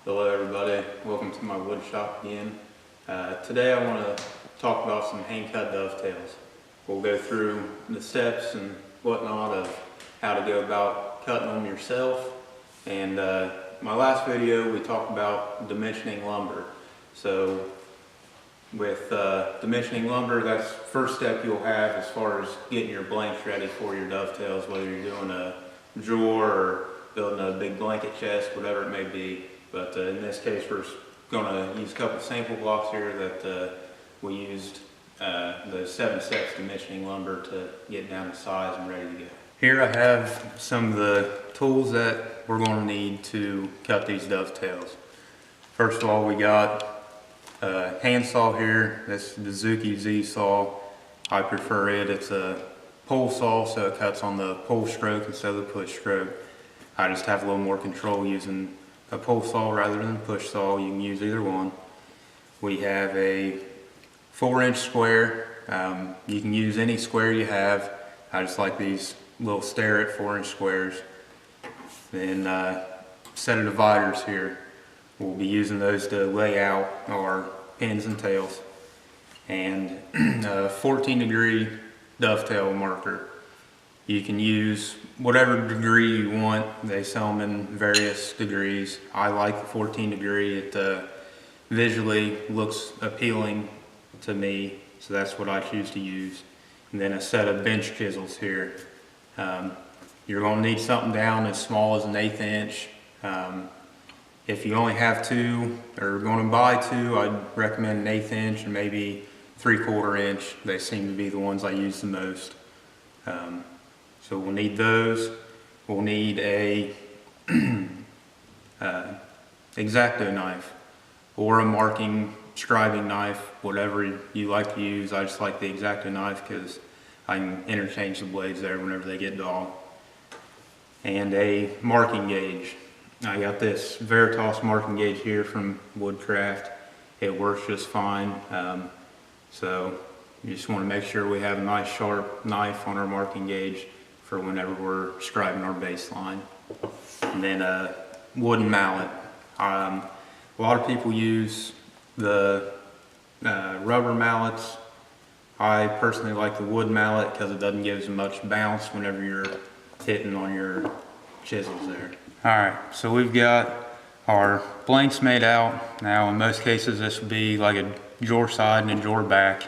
Hello everybody, welcome to my wood shop again. Today I want to talk about some hand cut dovetails. We'll go through the steps and whatnot of how to go about cutting them yourself. And my last video we talked about dimensioning lumber. So with dimensioning lumber, that's the first step you'll have as far as getting your blanks ready for your dovetails, whether you're doing a drawer or building a big blanket chest, whatever it may be. But in this case, we're going to use a couple sample blocks here that we used the 7 steps dimensioning lumber to get down to size and ready to go. Here I have some of the tools that we're going to need to cut these dovetails. First of all, we got a hand saw here. This is the Zuki Z saw. I prefer it. It's a pole saw, so it cuts on the pole stroke instead of the push stroke. I just have a little more control using a pole saw rather than a push saw. You can use either one. We have a 4-inch square. You can use any square you have. I just like these little Starrett 4-inch squares. Then set of dividers here. We'll be using those to lay out our pins and tails. And a 14-degree dovetail marker. You can use whatever degree you want. They sell them in various degrees. I like the 14 degree. It visually looks appealing to me, so that's what I choose to use. And then a set of bench chisels here. You're going to need something down as small as an 1/8 inch. If you only have 2 or are going to buy 2, I'd recommend an 1/8 inch and maybe 3/4 inch. They seem to be the ones I use the most. So we'll need those. We'll need a X-Acto knife or a marking scribing knife, whatever you like to use. I just like the X-Acto knife because I can interchange the blades there whenever they get dull. And a marking gauge. I got this Veritas marking gauge here from Woodcraft. It works just fine. So you just want to make sure we have a nice sharp knife on our marking gauge for whenever we're scribing our baseline. And then a wooden mallet. A lot of people use the rubber mallets. I personally like the wood mallet because it doesn't give as much bounce whenever you're hitting on your chisels there. Alright, so we've got our blanks made out. Now in most cases this would be like a drawer side and a drawer back.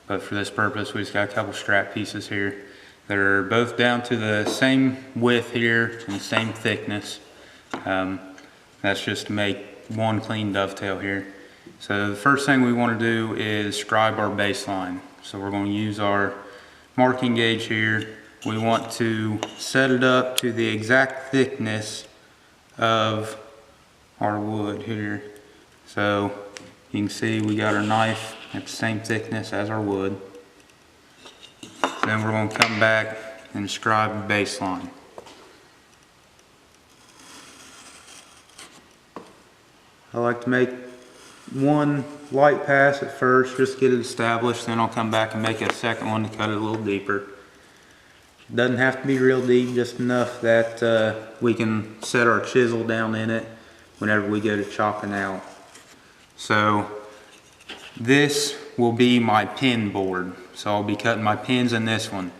But for this purpose, we just got a couple strap pieces here. They're both down to the same width here and the same thickness. That's just to make one clean dovetail here. So the first thing we want to do is scribe our baseline. So we're going to use our marking gauge here. We want to set it up to the exact thickness of our wood here. So you can see we got our knife at the same thickness as our wood. Then we're going to come back and scribe the baseline. I like to make one light pass at first, just get it established, then I'll come back and make a second one to cut it a little deeper. It doesn't have to be real deep, just enough that we can set our chisel down in it whenever we go to chopping out. So this will be my pin board. So I'll be cutting my pins in this one.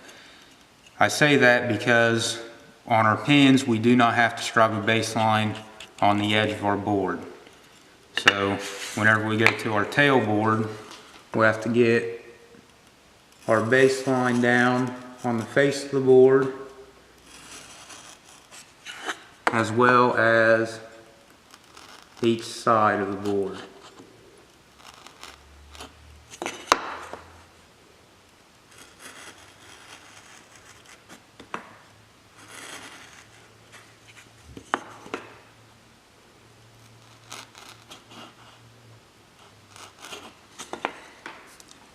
I say that because on our pins we do not have to scribe a baseline on the edge of our board. So whenever we go to our tail board, we'll have to get our baseline down on the face of the board as well as each side of the board.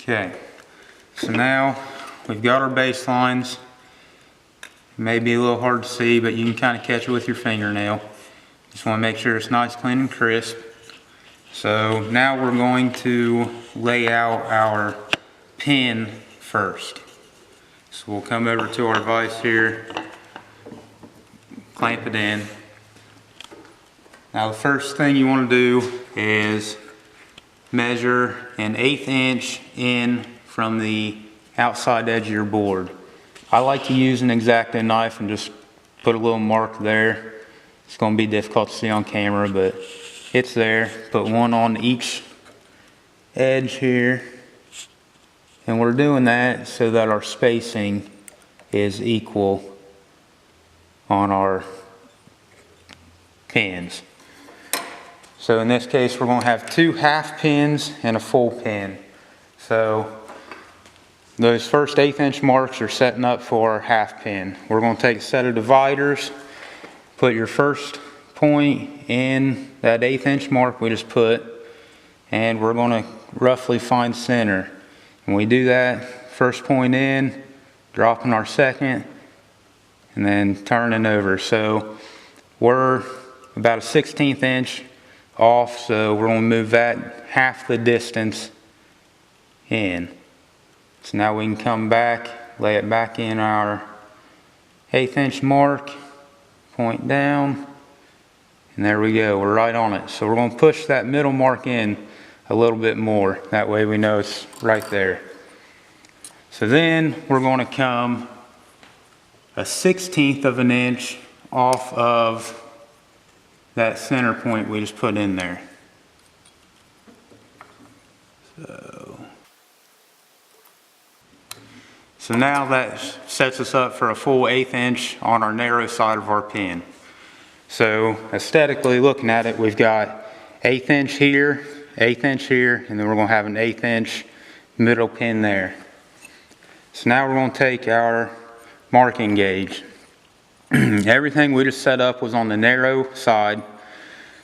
Okay, so now we've got our baselines. It may be a little hard to see, but you can kind of catch it with your fingernail. Just want to make sure it's nice, clean, and crisp. So now we're going to lay out our pin first. So we'll come over to our vise here, clamp it in, Now the first thing you want to do is measure an 1/8 inch in from the outside edge of your board. I like to use an X-Acto knife and just put a little mark there. It's going to be difficult to see on camera, but it's there. Put one on each edge here. And we're doing that so that our spacing is equal on our pins. So in this case, we're going to have 2 half pins and a full pin. So those first 1/8 inch marks are setting up for our half pin. We're going to take a set of dividers, put your first point in that 1/8 inch mark we just put, and we're going to roughly find center. When we do that, first point in, dropping our second, and then turning over. So we're about a 1/16 inch off, so we're going to move that half the distance in. So now we can come back, lay it back in our 1/8 inch mark, point down, and there we go, we're right on it. So we're going to push that middle mark in a little bit more, that way we know it's right there. So then we're going to come a 1/16 of an inch off of that center point we just put in there. So now that sets us up for a full 1/8 inch on our narrow side of our pin. So aesthetically looking at it, we've got 1/8 inch here, 1/8 inch here, and then we're going to have an 1/8 inch middle pin there. So now we're going to take our marking gauge. Everything we just set up was on the narrow side.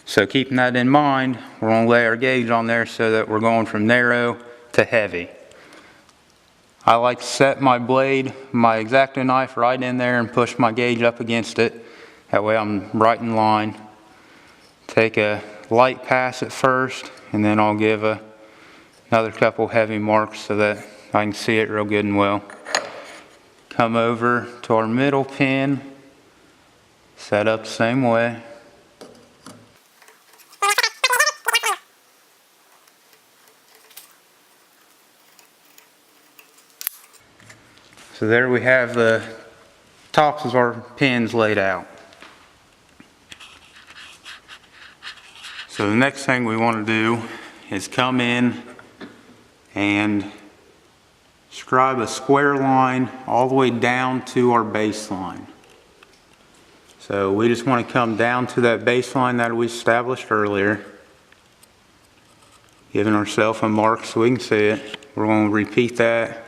So keeping that in mind, we're going to lay our gauge on there so that we're going from narrow to heavy. I like to set my blade, my X-Acto knife right in there and push my gauge up against it. That way I'm right in line. Take a light pass at first, and then I'll give another couple heavy marks so that I can see it real good and well. Come over to our middle pin, set up the same way. So there we have the tops of our pins laid out. So the next thing we want to do is come in and scribe a square line all the way down to our baseline. So we just want to come down to that baseline that we established earlier, giving ourselves a mark so we can see it. We're going to repeat that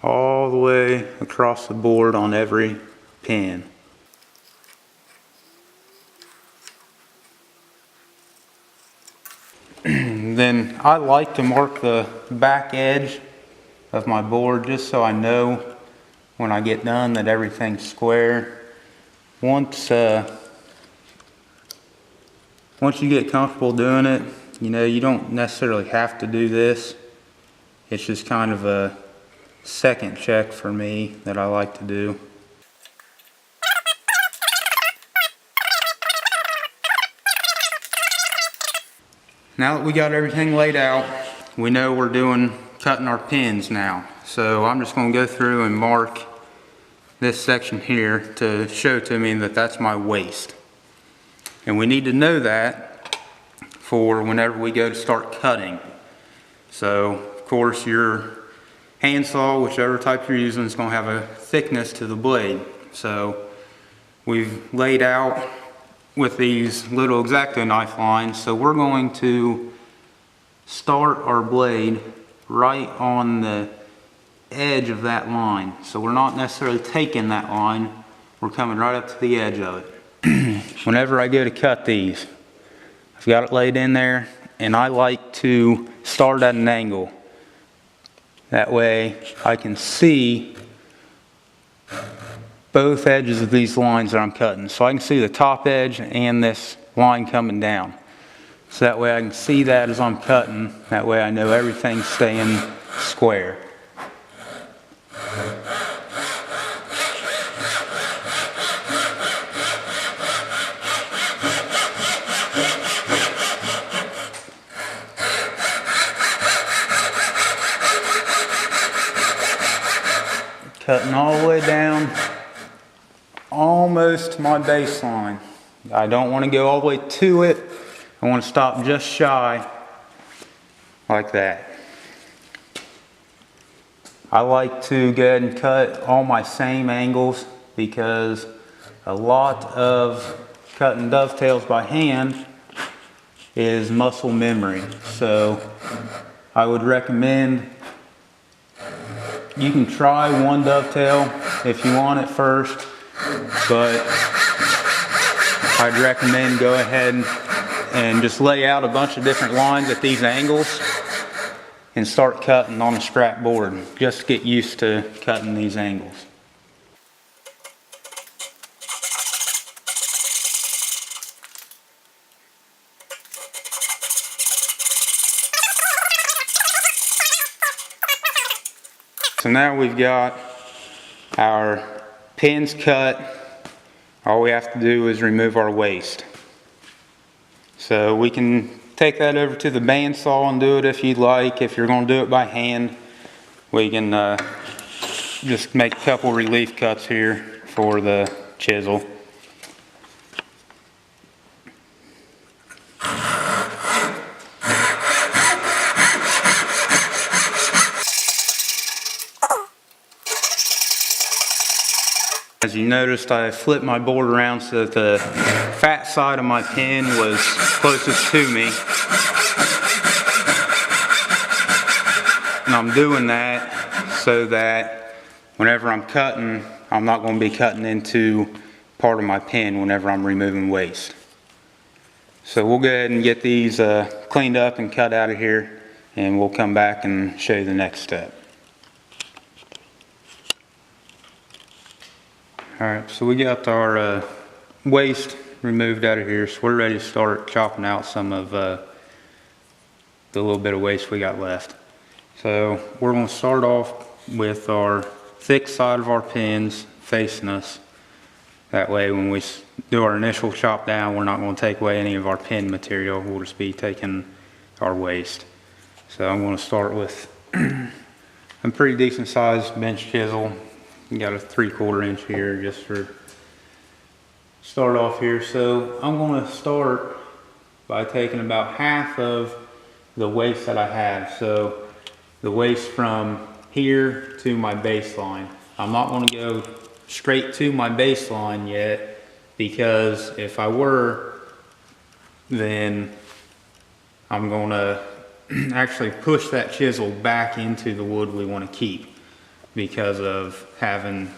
all the way across the board on every pin. Then I like to mark the back edge of my board just so I know when I get done that everything's square. Once you get comfortable doing it, you don't necessarily have to do this. It's just kind of a second check for me that I like to do. Now that we got everything laid out, we know we're cutting our pins now. So I'm just going to go through and mark this section here to show to me that that's my waist. And we need to know that for whenever we go to start cutting. So of course your handsaw, whichever type you're using, is going to have a thickness to the blade. So we've laid out with these little X-Acto knife lines. So we're going to start our blade right on the edge of that line. So we're not necessarily taking that line, we're coming right up to the edge of it. Whenever I go to cut these, I've got it laid in there, and I like to start at an angle. That way I can see both edges of these lines that I'm cutting. So I can see the top edge and this line coming down. So that way I can see that as I'm cutting. That way I know everything's staying square. cutting all the way down, almost to my baseline. I don't want to go all the way to it. I want to stop just shy, like that. I like to go ahead and cut all my same angles because a lot of cutting dovetails by hand is muscle memory. So I would recommend you can try one dovetail if you want it first, but I'd recommend go ahead and just lay out a bunch of different lines at these angles and start cutting on a scrap board. Just get used to cutting these angles. So now we've got our pins cut. All we have to do is remove our waste. So we can take that over to the bandsaw and do it if you'd like. If you're going to do it by hand, we can just make a couple relief cuts here for the chisel. As you noticed, I flipped my board around so that the fat side of my pin was closest to me. And I'm doing that so that whenever I'm cutting, I'm not going to be cutting into part of my pin whenever I'm removing waste. So we'll go ahead and get these cleaned up and cut out of here, and we'll come back and show you the next step. Alright, so we got our waste removed out of here, so we're ready to start chopping out some of the little bit of waste we got left. So we're going to start off with our thick side of our pins facing us. That way when we do our initial chop down, we're not going to take away any of our pin material, we'll just be taking our waste. So I'm going to start with a pretty decent sized bench chisel. You got a 3/4 inch here just for start off here. So I'm going to start by taking about half of the waste that I have. So the waste from here to my baseline. I'm not going to go straight to my baseline yet, because if I were, then I'm going to actually push that chisel back into the wood we want to keep, because of having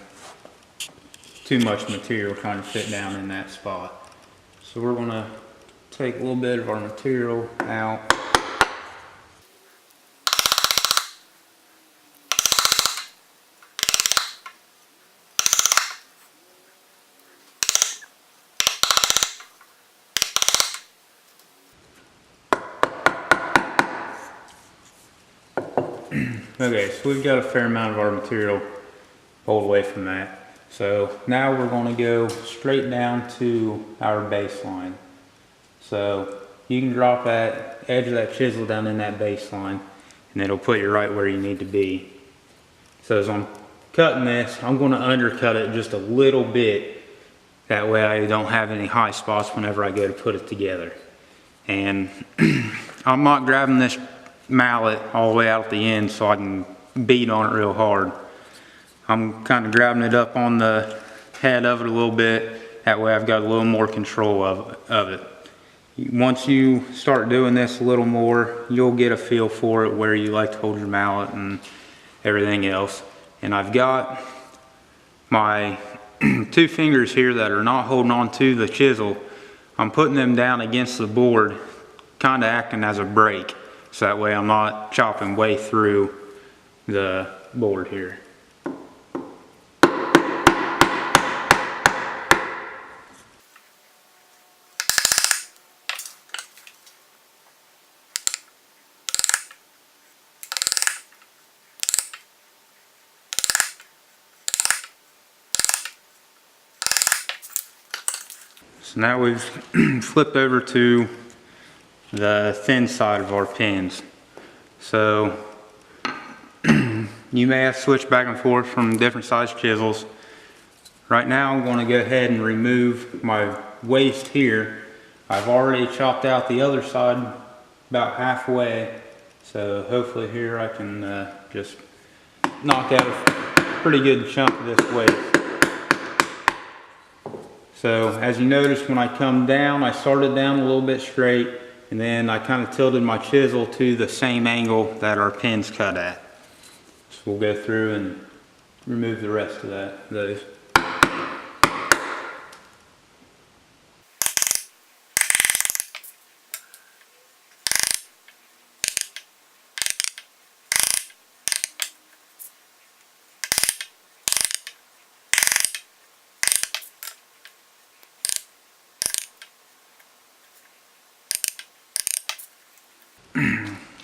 too much material trying to fit down in that spot. So we're going to take a little bit of our material out. Okay, so we've got a fair amount of our material pulled away from that. So now we're going to go straight down to our baseline. So you can drop that edge of that chisel down in that baseline, and it'll put you right where you need to be. So as I'm cutting this, I'm going to undercut it just a little bit. That way I don't have any high spots whenever I go to put it together. And I'm not grabbing this mallet all the way out at the end so I can beat on it real hard. I'm kind of grabbing it up on the head of it a little bit. That way I've got a little more control of it. Once you start doing this a little more, you'll get a feel for it, where you like to hold your mallet and everything else. And I've got my 2 fingers here that are not holding on to the chisel. I'm putting them down against the board, kind of acting as a brake. So that way I'm not chopping way through the board here. So now we've flipped over to the thin side of our pins. So you may have to switch back and forth from different size chisels. Right now I'm going to go ahead and remove my waste here. I've already chopped out the other side about halfway, so hopefully here I can just knock out a pretty good chunk of this waste. So as you notice, when I come down, I started down a little bit straight, and then I kind of tilted my chisel to the same angle that our pin's cut at. So we'll go through and remove the rest of those.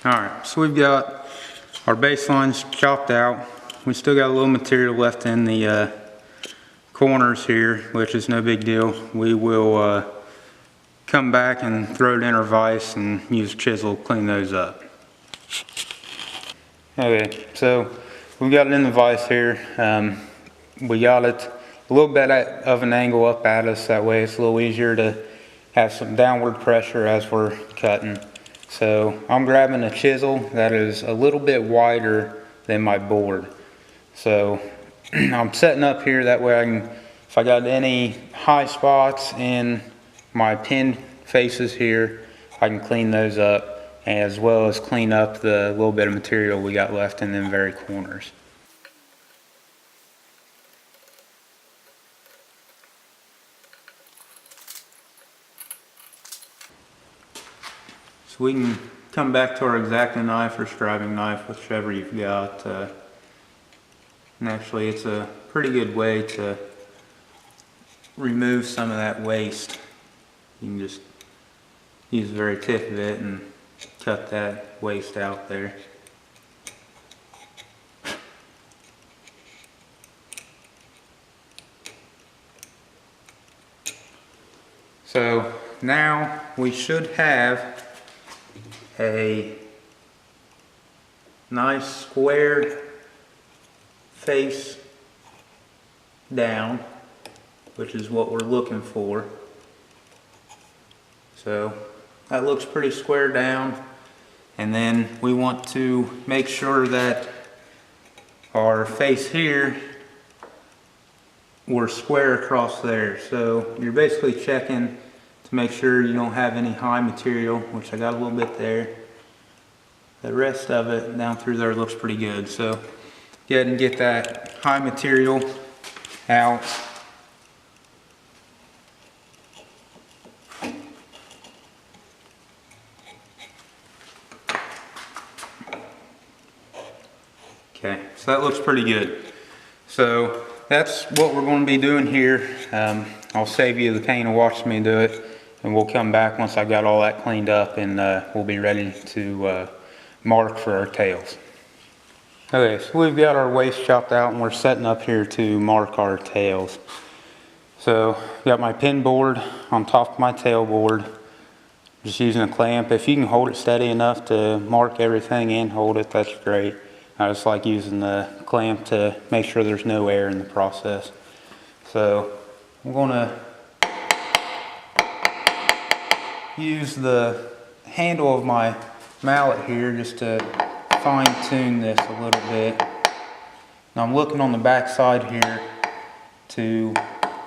Alright, so we've got our baselines chopped out. We still got a little material left in the corners here, which is no big deal. We will come back and throw it in our vise and use a chisel to clean those up. Okay, so we got it in the vise here. We got it a little bit of an angle up at us, that way it's a little easier to have some downward pressure as we're cutting. So I'm grabbing a chisel that is a little bit wider than my board. So I'm setting up here, that way I can, if I got any high spots in my pin faces here, I can clean those up, as well as clean up the little bit of material we got left in them very corners. So we can come back to our X-Acto knife or scribing knife, whichever you've got. And actually it's a pretty good way to remove some of that waste. You can just use the very tip of it and cut that waste out there. So now we should have a nice square face down, which is what we're looking for. So that looks pretty square down, and then we want to make sure that our face here, we're square across there. So you're basically checking to make sure you don't have any high material, which I got a little bit there. The rest of it down through there looks pretty good. So go ahead and get that high material out. Okay, so that looks pretty good. So that's what we're going to be doing here. I'll save you the pain of watching me do it, and we'll come back once I got all that cleaned up, and we'll be ready to mark for our tails. Okay, so we've got our waist chopped out and we're setting up here to mark our tails. So I've got my pin board on top of my tail board, just using a clamp. If you can hold it steady enough to mark everything and hold it, that's great. I just like using the clamp to make sure there's no air in the process. So I'm going to use the handle of my mallet here just to fine tune this a little bit. Now I'm looking on the back side here to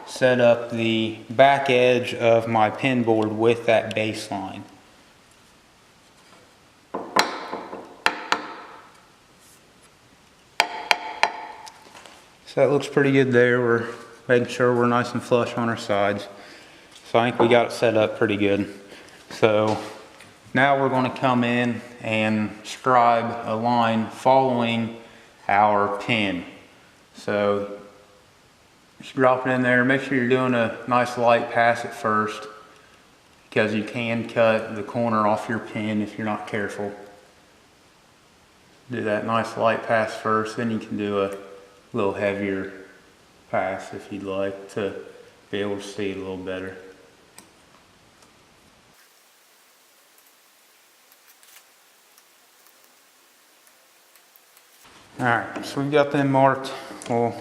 set up the back edge of my pin board with that baseline. So that looks pretty good there. We're making sure we're nice and flush on our sides. So I think we got it set up pretty good. So now we're going to come in and scribe a line following our pin. So just drop it in there. Make sure you're doing a nice light pass at first, because you can cut the corner off your pin if you're not careful. Do that nice light pass first, then you can do a little heavier pass if you'd like to be able to see it a little better. Alright, so we've got them marked. We'll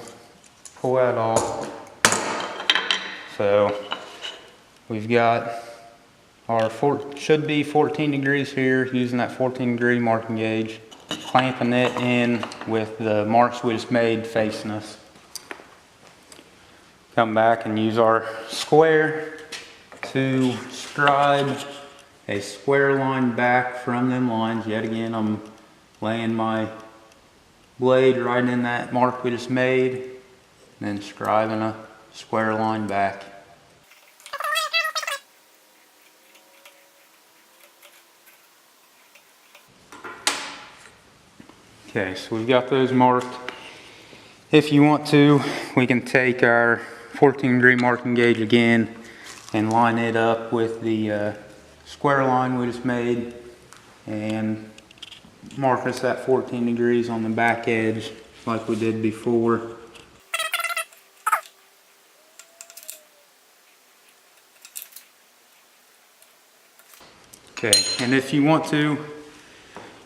pull that off. So we've got our should be 14 degrees here, using that 14 degree marking gauge, clamping it in with the marks we just made facing us. Come back and use our square to scribe a square line back from them lines. Yet again, I'm laying my blade right in that mark we just made, and then scribing a square line back. Okay, so we've got those marked. If you want to, we can take our 14 degree marking gauge again and line it up with the square line we just made and mark us that 14 degrees on the back edge like we did before. Okay, and if you want to,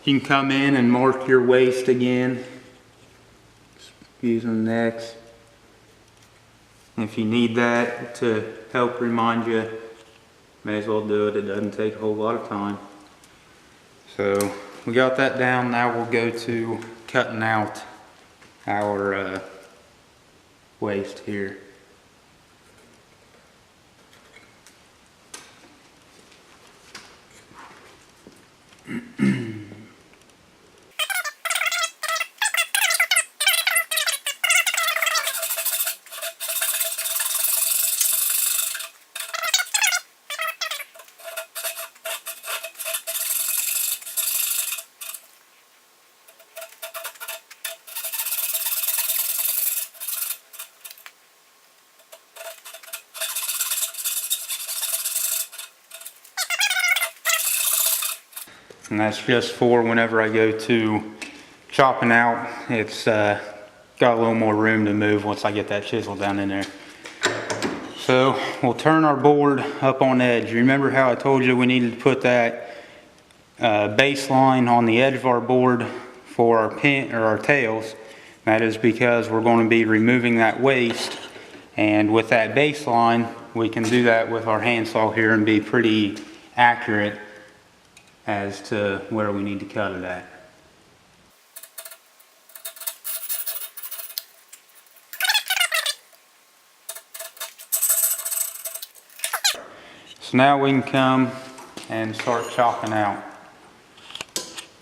you can come in and mark your waist again using the X. If you need that to help remind you, may as well do it. It doesn't take a whole lot of time. So we got that down. Now we'll go to cutting out our waist here. And that's just for whenever I go to chopping out, it's got a little more room to move once I get that chisel down in there. So we'll turn our board up on edge. Remember how I told you we needed to put that baseline on the edge of our board for our pin or our tails. That is because we're going to be removing that waist, and with that baseline we can do that with our handsaw here and be pretty accurate as to where we need to cut it at. So now we can come and start chopping out.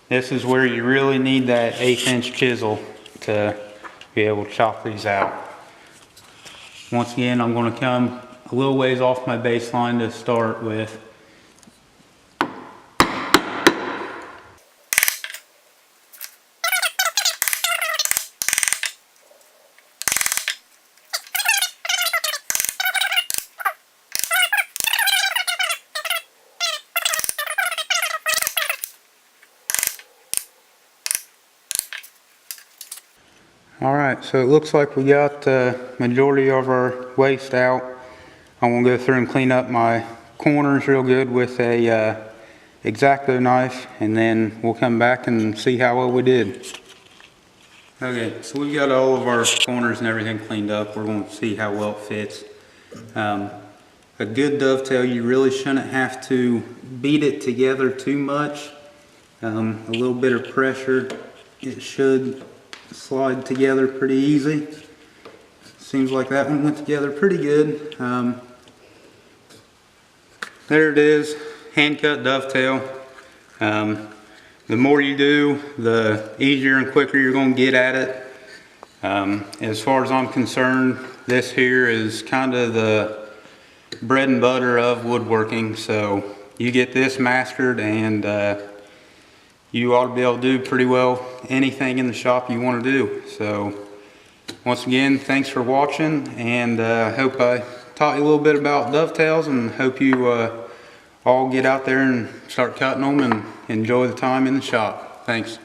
This is where you really need that 1/8 inch chisel to be able to chop these out. Once again, I'm going to come a little ways off my baseline to start with. Alright, so it looks like we got the majority of our waist out. I'm going to go through and clean up my corners real good with a X-Acto knife, and then we'll come back and see how well we did. Okay, so we've got all of our corners and everything cleaned up. We're going to see how well it fits. A good dovetail, you really shouldn't have to beat it together too much. A little bit of pressure, it should slide together pretty easy. Seems like that one went together pretty good. There it is, hand cut dovetail. The more you do, the easier and quicker you're going to get at it. As far as I'm concerned, this here is kind of the bread and butter of woodworking. So you get this mastered and you ought to be able to do pretty well anything in the shop you want to do. So once again, thanks for watching, and I hope I taught you a little bit about dovetails, and hope you all get out there and start cutting them and enjoy the time in the shop. Thanks.